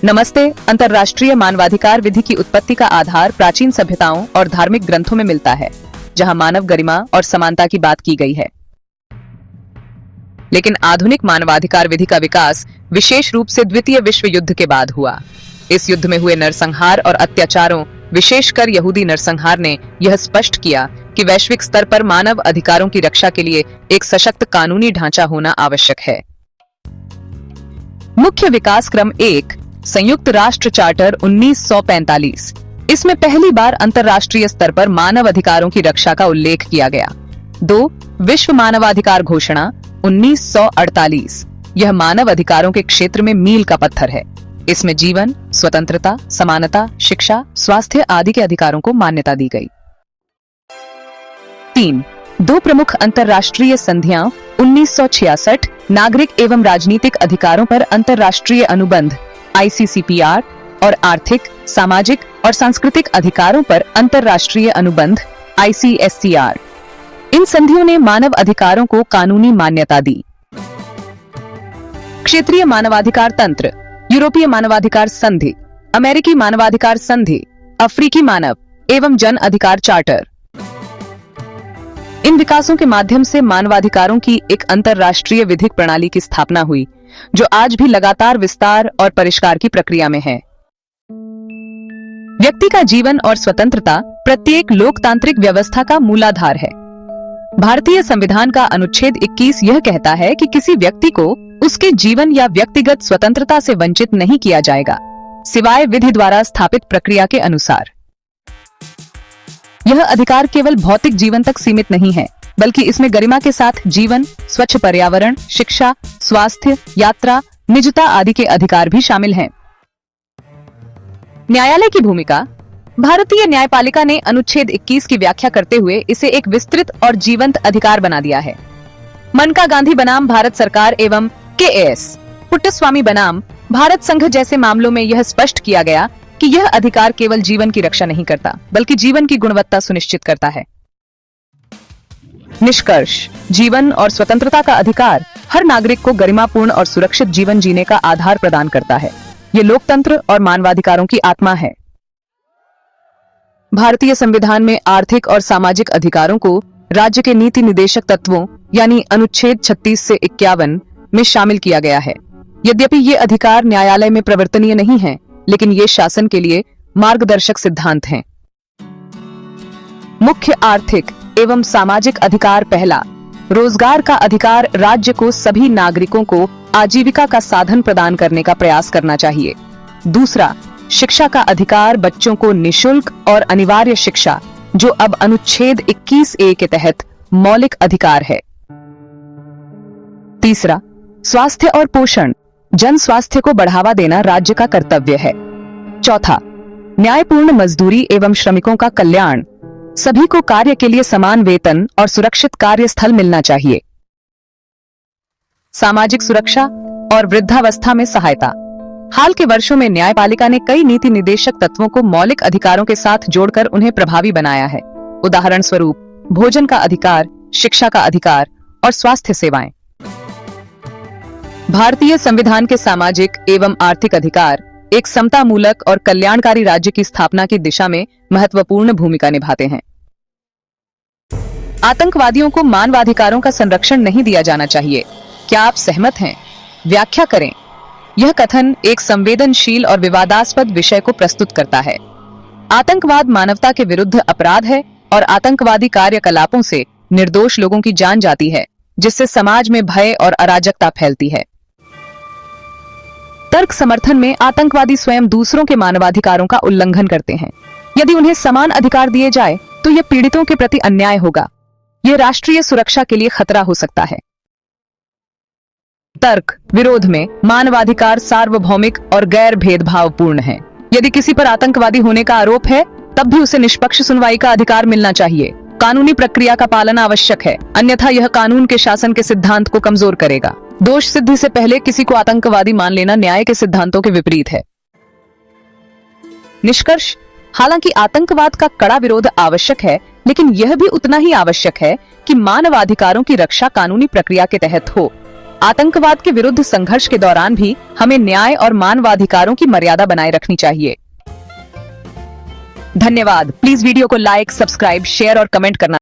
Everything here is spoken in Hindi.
नमस्ते। अंतर्राष्ट्रीय मानवाधिकार विधि की उत्पत्ति का आधार प्राचीन सभ्यताओं और धार्मिक ग्रंथों में मिलता है, जहां मानव गरिमा और समानता की बात की गई है। लेकिन आधुनिक मानवाधिकार विधि का विकास विशेष रूप से द्वितीय विश्व युद्ध के बाद हुआ। इस युद्ध में हुए नरसंहार और अत्याचारों, विशेषकर यहूदी नरसंहार ने यह स्पष्ट किया कि वैश्विक स्तर पर मानव अधिकारों की रक्षा के लिए एक सशक्त कानूनी ढांचा होना आवश्यक है। मुख्य विकास क्रम 1, संयुक्त राष्ट्र चार्टर 1945। इसमें पहली बार अंतर्राष्ट्रीय स्तर पर मानव अधिकारों की रक्षा का उल्लेख किया गया। 2, विश्व मानवाधिकार घोषणा 1948। यह मानव अधिकारों के क्षेत्र में मील का पत्थर है। इसमें जीवन, स्वतंत्रता, समानता, शिक्षा, स्वास्थ्य आदि के अधिकारों को मान्यता दी गई। 3, 2 प्रमुख अंतर्राष्ट्रीय संधियां 1966 नागरिक एवं राजनीतिक अधिकारों पर अंतर्राष्ट्रीय अनुबंध ICCPR और आर्थिक, सामाजिक और सांस्कृतिक अधिकारों पर अंतर्राष्ट्रीय अनुबंध ICSCR। इन संधियों ने मानव अधिकारों को कानूनी मान्यता दी। क्षेत्रीय मानवाधिकार तंत्र, यूरोपीय मानवाधिकार संधि, अमेरिकी मानवाधिकार संधि, अफ्रीकी मानव एवं जन अधिकार चार्टर। इन विकासों के माध्यम से मानवाधिकारों की एक अंतर्राष्ट्रीय विधिक प्रणाली की स्थापना हुई, जो आज भी लगातार विस्तार और परिष्कार की प्रक्रिया में है। व्यक्ति का जीवन और स्वतंत्रता प्रत्येक लोकतांत्रिक व्यवस्था का मूलाधार है। भारतीय संविधान का अनुच्छेद 21 यह कहता है कि किसी व्यक्ति को उसके जीवन या व्यक्तिगत स्वतंत्रता से वंचित नहीं किया जाएगा, सिवाय विधि द्वारा स्थापित प्रक्रिया के अनुसार। यह अधिकार केवल भौतिक जीवन तक सीमित नहीं है, बल्कि इसमें गरिमा के साथ जीवन, स्वच्छ पर्यावरण, शिक्षा, स्वास्थ्य, यात्रा, निजता आदि के अधिकार भी शामिल हैं। न्यायालय की भूमिका। भारतीय न्यायपालिका ने अनुच्छेद 21 की व्याख्या करते हुए इसे एक विस्तृत और जीवंत अधिकार बना दिया है। मनका गांधी बनाम भारत सरकार एवं KAS पुट्टस्वामी बनाम भारत संघ जैसे मामलों में यह स्पष्ट किया गया कि यह अधिकार केवल जीवन की रक्षा नहीं करता, बल्कि जीवन की गुणवत्ता सुनिश्चित करता है। निष्कर्ष। जीवन और स्वतंत्रता का अधिकार हर नागरिक को गरिमापूर्ण और सुरक्षित जीवन जीने का आधार प्रदान करता है। ये लोकतंत्र और मानवाधिकारों की आत्मा है। भारतीय संविधान में आर्थिक और सामाजिक अधिकारों को राज्य के नीति निदेशक तत्वों यानी अनुच्छेद 36 से 51 में शामिल किया गया है। यद्यपि ये अधिकार न्यायालय में प्रवर्तनीय नहीं है, लेकिन ये शासन के लिए मार्गदर्शक सिद्धांत हैं। मुख्य आर्थिक एवं सामाजिक अधिकार। पहला, रोजगार का अधिकार। राज्य को सभी नागरिकों को आजीविका का साधन प्रदान करने का प्रयास करना चाहिए। दूसरा, शिक्षा का अधिकार। बच्चों को निशुल्क और अनिवार्य शिक्षा, जो अब अनुच्छेद 21A के तहत मौलिक अधिकार है। तीसरा, स्वास्थ्य और पोषण। जन स्वास्थ्य को बढ़ावा देना राज्य का कर्तव्य है। चौथा, न्यायपूर्ण मजदूरी एवं श्रमिकों का कल्याण। सभी को कार्य के लिए समान वेतन और सुरक्षित कार्यस्थल मिलना चाहिए। सामाजिक सुरक्षा और वृद्धावस्था में सहायता। हाल के वर्षों में न्यायपालिका ने कई नीति निदेशक तत्वों को मौलिक अधिकारों के साथ जोड़कर उन्हें प्रभावी बनाया है। उदाहरण स्वरूप, भोजन का अधिकार, शिक्षा का अधिकार और स्वास्थ्य सेवाएं। भारतीय संविधान के सामाजिक एवं आर्थिक अधिकार एक समतामूलक और कल्याणकारी राज्य की स्थापना की दिशा में महत्वपूर्ण भूमिका निभाते हैं। आतंकवादियों को मानवाधिकारों का संरक्षण नहीं दिया जाना चाहिए। क्या आप सहमत हैं? व्याख्या करें। यह कथन एक संवेदनशील और विवादास्पद विषय को प्रस्तुत करता है। आतंकवाद मानवता के विरुद्ध अपराध है और आतंकवादी कार्यकलापों से निर्दोष लोगों की जान जाती है, जिससे समाज में भय और अराजकता फैलती है। तर्क समर्थन में आतंकवादी स्वयं दूसरों के मानवाधिकारों का उल्लंघन करते हैं। यदि उन्हें समान अधिकार दिए जाए तो यह पीड़ितों के प्रति अन्याय होगा। यह राष्ट्रीय सुरक्षा के लिए खतरा हो सकता है। तर्क विरोध में। मानवाधिकार सार्वभौमिक और गैर भेदभावपूर्ण है। यदि किसी पर आतंकवादी होने का आरोप है, तब भी उसे निष्पक्ष सुनवाई का अधिकार मिलना चाहिए। कानूनी प्रक्रिया का पालन आवश्यक है, अन्यथा यह कानून के शासन के सिद्धांत को कमजोर करेगा। दोष सिद्धि से पहले किसी को आतंकवादी मान लेना न्याय के सिद्धांतों के विपरीत है। निष्कर्ष। हालांकि आतंकवाद का कड़ा विरोध आवश्यक है, लेकिन यह भी उतना ही आवश्यक है कि मानवाधिकारों की रक्षा कानूनी प्रक्रिया के तहत हो। आतंकवाद के विरुद्ध संघर्ष के दौरान भी हमें न्याय और मानवाधिकारों की मर्यादा बनाए रखनी चाहिए। धन्यवाद। प्लीज वीडियो को लाइक, सब्सक्राइब, शेयर और कमेंट करना